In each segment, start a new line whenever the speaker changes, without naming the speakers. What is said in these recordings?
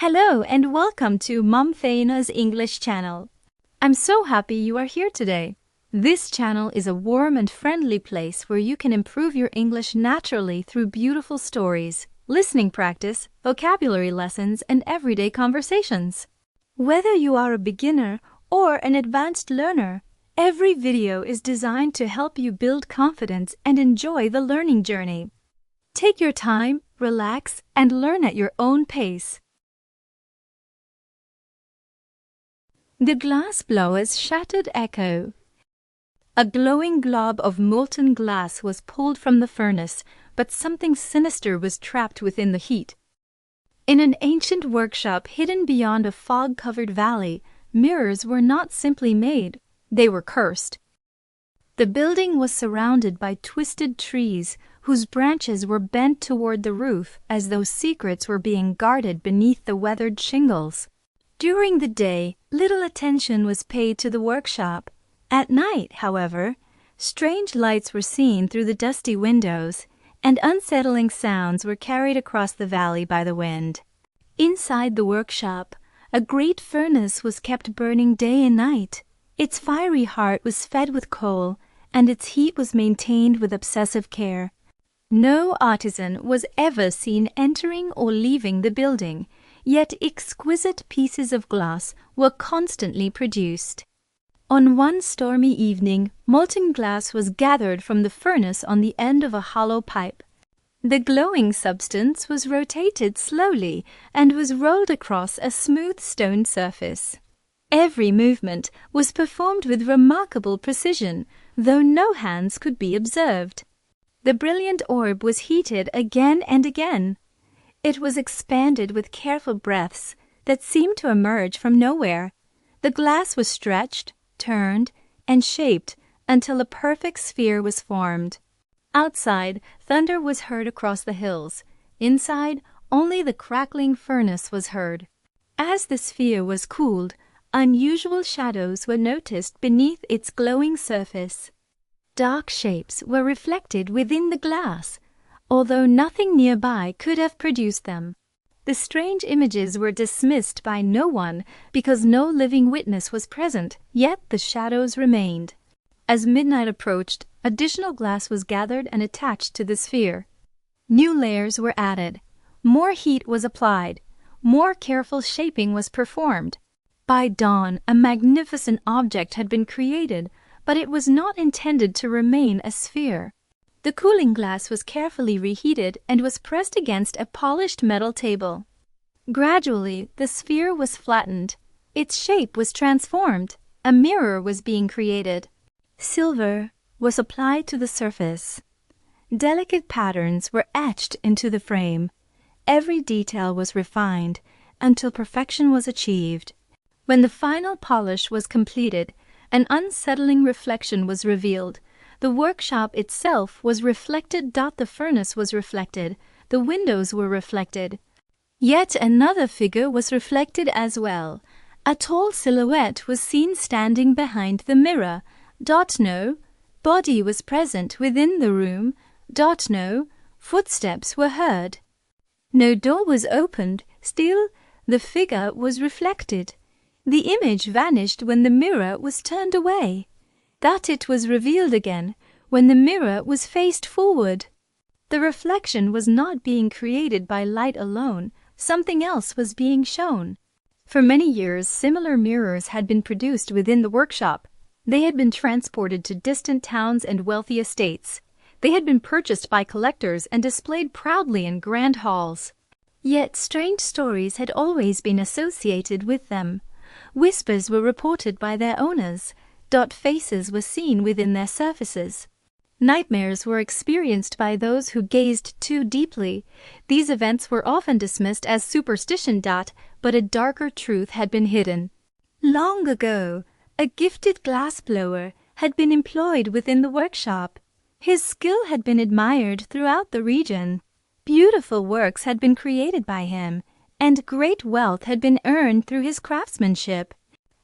Hello and welcome to Mom Faina's English channel. I'm so happy you are here today. This channel is a warm and friendly place where you can improve your English naturally through beautiful stories, listening practice, vocabulary lessons, and everyday conversations. Whether you are a beginner or an advanced learner, every video is designed to help you build confidence and enjoy the learning journey. Take your time, relax, and learn at your own pace. The glassblower's shattered echo. A glowing glob of molten glass was pulled from the furnace, but something sinister was trapped within the heat. In an ancient workshop hidden beyond a fog-covered valley, mirrors were not simply made, they were cursed. The building was surrounded by twisted trees, whose branches were bent toward the roof as though secrets were being guarded beneath the weathered shingles. During the day, little attention was paid to the workshop. At night, however, strange lights were seen through the dusty windows, and unsettling sounds were carried across the valley by the wind. Inside the workshop, a great furnace was kept burning day and night. Its fiery heart was fed with coal, and its heat was maintained with obsessive care. No artisan was ever seen entering or leaving the building, yet exquisite pieces of glass were constantly produced. On one stormy evening, molten glass was gathered from the furnace on the end of a hollow pipe. The glowing substance was rotated slowly and was rolled across a smooth stone surface. Every movement was performed with remarkable precision, though no hands could be observed. The brilliant orb was heated again and again. It was expanded with careful breaths that seemed to emerge from nowhere. The glass was stretched, turned, and shaped until a perfect sphere was formed. Outside, thunder was heard across the hills. Inside, only the crackling furnace was heard. As the sphere was cooled, unusual shadows were noticed beneath its glowing surface. Dark shapes were reflected within the glass, although nothing nearby could have produced them. The strange images were dismissed by no one because no living witness was present, yet the shadows remained. As midnight approached, additional glass was gathered and attached to the sphere. New layers were added. More heat was applied. More careful shaping was performed. By dawn, a magnificent object had been created, but it was not intended to remain a sphere. The cooling glass was carefully reheated and was pressed against a polished metal table. Gradually, the sphere was flattened. Its shape was transformed. A mirror was being created. Silver was applied to the surface. Delicate patterns were etched into the frame. Every detail was refined until perfection was achieved. When the final polish was completed, an unsettling reflection was revealed. The workshop itself was reflected. The furnace was reflected. The windows were reflected. Yet another figure was reflected as well. A tall silhouette was seen standing behind the mirror. No body was present within the room. No footsteps were heard. No door was opened. Still, the figure was reflected. The image vanished when the mirror was turned away. That it was revealed again when the mirror was faced forward. The reflection was not being created by light alone, something else was being shown. For many years, similar mirrors had been produced within the workshop. They had been transported to distant towns and wealthy estates. They had been purchased by collectors and displayed proudly in grand halls. Yet strange stories had always been associated with them. Whispers were reported by their owners. Faces were seen within their surfaces. Nightmares were experienced by those who gazed too deeply. These events were often dismissed as superstition. But a darker truth had been hidden. Long ago, a gifted glassblower had been employed within the workshop. His skill had been admired throughout the region. Beautiful works had been created by him, and great wealth had been earned through his craftsmanship.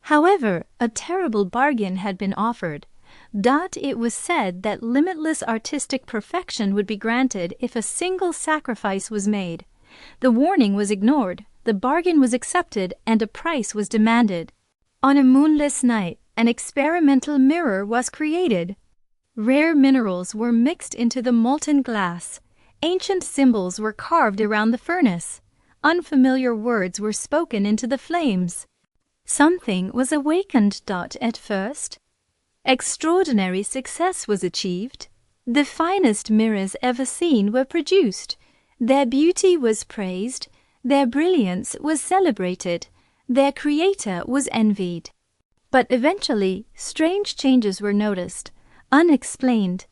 However, a terrible bargain had been offered. It was said that limitless artistic perfection would be granted if a single sacrifice was made. The warning was ignored. the bargain was accepted and a price was demanded. On a moonless night, an experimental mirror was created. Rare minerals were mixed into the molten glass. Ancient symbols were carved around the furnace. Unfamiliar words were spoken into the flames. Something was awakened. At first, extraordinary success was achieved. The finest mirrors ever seen were produced. Their beauty was praised. Their brilliance was celebrated. Their creator was envied. But eventually, strange changes were noticed, unexplained.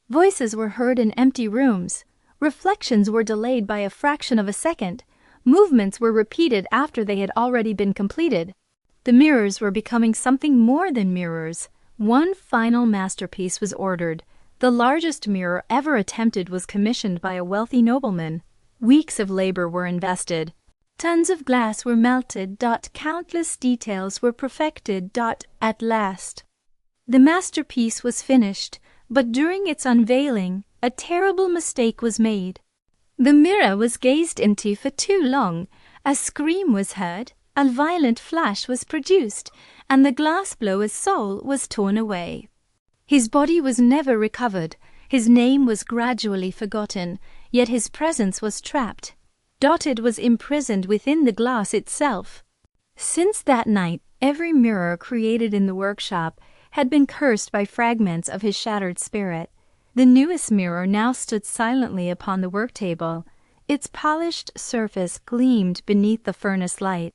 Voices were heard in empty rooms. Reflections were delayed by a fraction of a second. Movements were repeated after they had already been completed. The mirrors were becoming something more than mirrors. One final masterpiece was ordered. The largest mirror ever attempted was commissioned by a wealthy nobleman. Weeks of labor were invested. Tons of glass were melted. Countless details were perfected. At last, the masterpiece was finished, but during its unveiling, a terrible mistake was made. The mirror was gazed into for too long. A scream was heard, a violent flash was produced, and the glassblower's soul was torn away. His body was never recovered. His name was gradually forgotten, yet his presence was trapped. It was imprisoned within the glass itself. Since that night, every mirror created in the workshop had been cursed by fragments of his shattered spirit. The newest mirror now stood silently upon the work table. Its polished surface gleamed beneath the furnace light.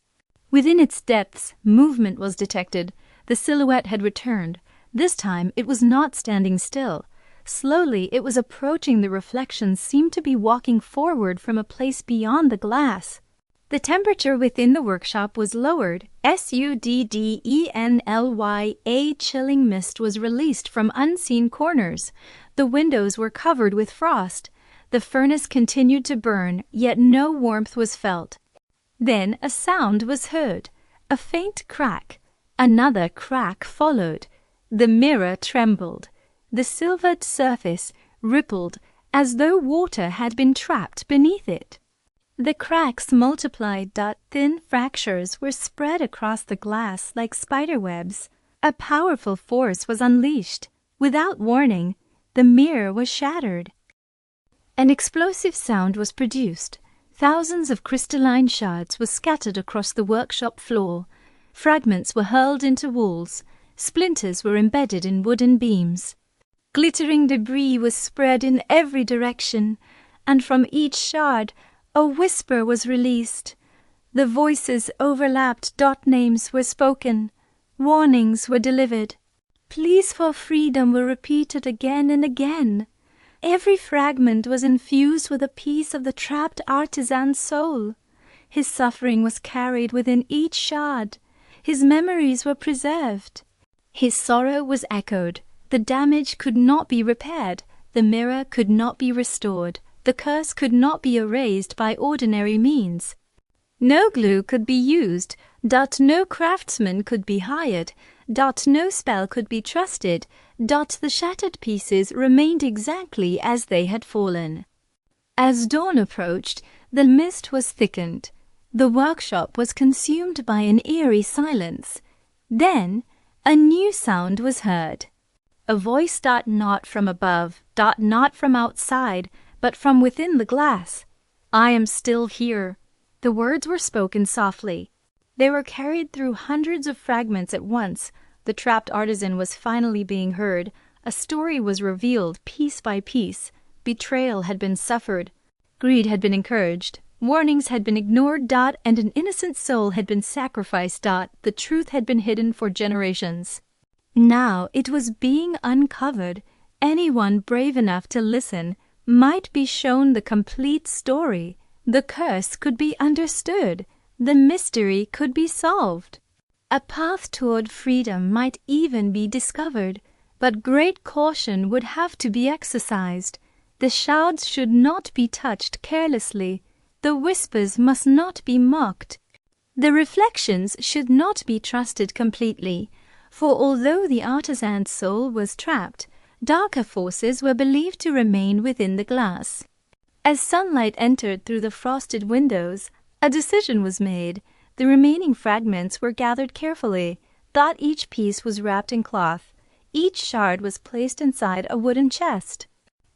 Within its depths, movement was detected. The silhouette had returned. This time it was not standing still. Slowly it was approaching. The reflections seemed to be walking forward from a place beyond the glass. The temperature within the workshop was lowered. Suddenly, a chilling mist was released from unseen corners. The windows were covered with frost. The furnace continued to burn, yet no warmth was felt. Then a sound was heard, a faint crack. Another crack followed. The mirror trembled. The silvered surface rippled as though water had been trapped beneath it. The cracks multiplied. Thin fractures were spread across the glass like spiderwebs. A powerful force was unleashed. Without warning, the mirror was shattered. An explosive sound was produced. Thousands of crystalline shards were scattered across the workshop floor. Fragments were hurled into walls. Splinters were embedded in wooden beams. Glittering debris was spread in every direction, and from each shard a whisper was released. The voices overlapped. Names were spoken. Warnings were delivered. Pleas for freedom were repeated again and again. Every fragment was infused with a piece of the trapped artisan's soul. His suffering was carried within each shard. His memories were preserved. His sorrow was echoed. The damage could not be repaired. The mirror could not be restored. The curse could not be erased by ordinary means. No glue could be used. No craftsman could be hired. No spell could be trusted. The shattered pieces remained exactly as they had fallen. As dawn approached, the mist was thickened. The workshop was consumed by an eerie silence. Then a new sound was heard. A voice. Not from above. Not from outside, but from within the glass. I am still here. The words were spoken softly. They were carried through hundreds of fragments at once. The trapped artisan was finally being heard. A story was revealed piece by piece. Betrayal had been suffered. Greed had been encouraged. Warnings had been ignored. And an innocent soul had been sacrificed. The truth had been hidden for generations. Now it was being uncovered. Anyone brave enough to listen might be shown the complete story. The curse could be understood. The mystery could be solved. A path toward freedom might even be discovered, but great caution would have to be exercised. The shards should not be touched carelessly. The whispers must not be mocked. The reflections should not be trusted completely, for although the artisan's soul was trapped, darker forces were believed to remain within the glass. As sunlight entered through the frosted windows, A decision was made. The remaining fragments were gathered carefully. Each piece was wrapped in cloth. Each shard was placed inside a wooden chest.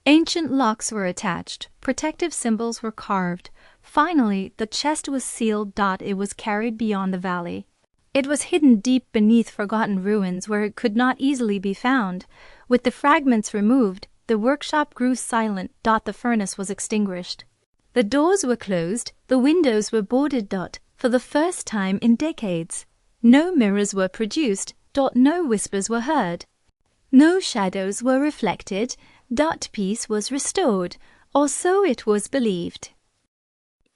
Ancient locks were attached. Protective symbols were carved. Finally, the chest was sealed. It was carried beyond the valley. It was hidden deep beneath forgotten ruins where it could not easily be found. With the fragments removed, the workshop grew silent. The furnace was extinguished. The doors were closed. The windows were boarded. For the first time in decades. No mirrors were produced. No whispers were heard. No shadows were reflected. Peace was restored, or so it was believed.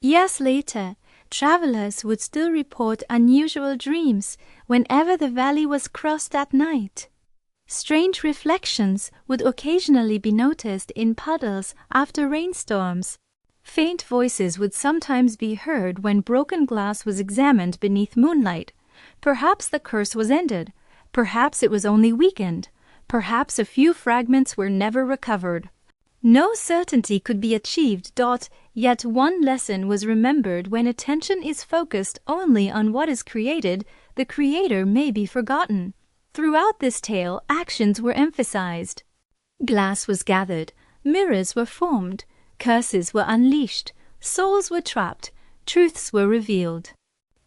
Years later, travelers would still report unusual dreams whenever the valley was crossed at night. Strange reflections would occasionally be noticed in puddles after rainstorms. Faint voices would sometimes be heard when broken glass was examined beneath moonlight. Perhaps the curse was ended. Perhaps it was only weakened. Perhaps a few fragments were never recovered. No certainty could be achieved. Yet one lesson was remembered: when attention is focused only on what is created, the creator may be forgotten. Throughout this tale, actions were emphasized. Glass was gathered, mirrors were formed, curses were unleashed, souls were trapped, truths were revealed.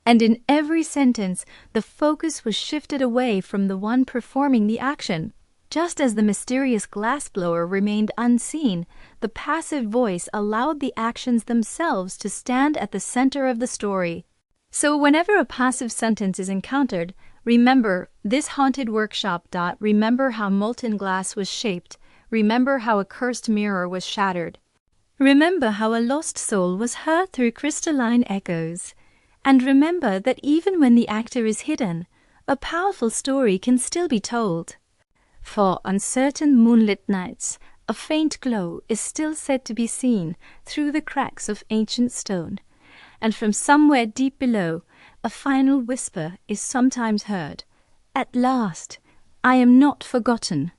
And in every sentence, the focus was shifted away from the one performing the action. Just as the mysterious glassblower remained unseen, the passive voice allowed the actions themselves to stand at the center of the story. So whenever a passive sentence is encountered, remember this haunted workshop. Remember how molten glass was shaped. Remember how a cursed mirror was shattered. Remember how a lost soul was heard through crystalline echoes. And remember that even when the actor is hidden, a powerful story can still be told. For on certain moonlit nights, a faint glow is still said to be seen through the cracks of ancient stone, and from somewhere deep below, a final whisper is sometimes heard. At last, I am not forgotten.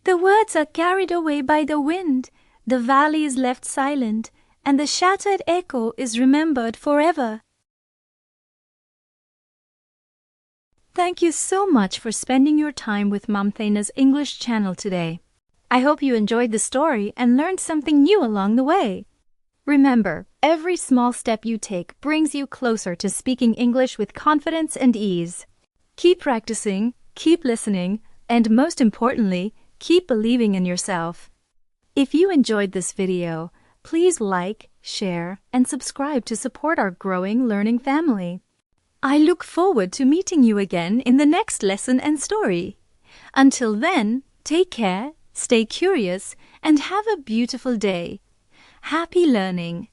The words are carried away by the wind, the valley is left silent, and the shattered echo is remembered forever. Thank you so much for spending your time with Mom Thaina's English channel today. I hope you enjoyed the story and learned something new along the way. Remember, every small step you take brings you closer to speaking English with confidence and ease. Keep practicing, keep listening, and most importantly, keep believing in yourself. If you enjoyed this video, please like, share, and subscribe to support our growing learning family. I look forward to meeting you again in the next lesson and story. Until then, take care, stay curious, and have a beautiful day. Happy learning!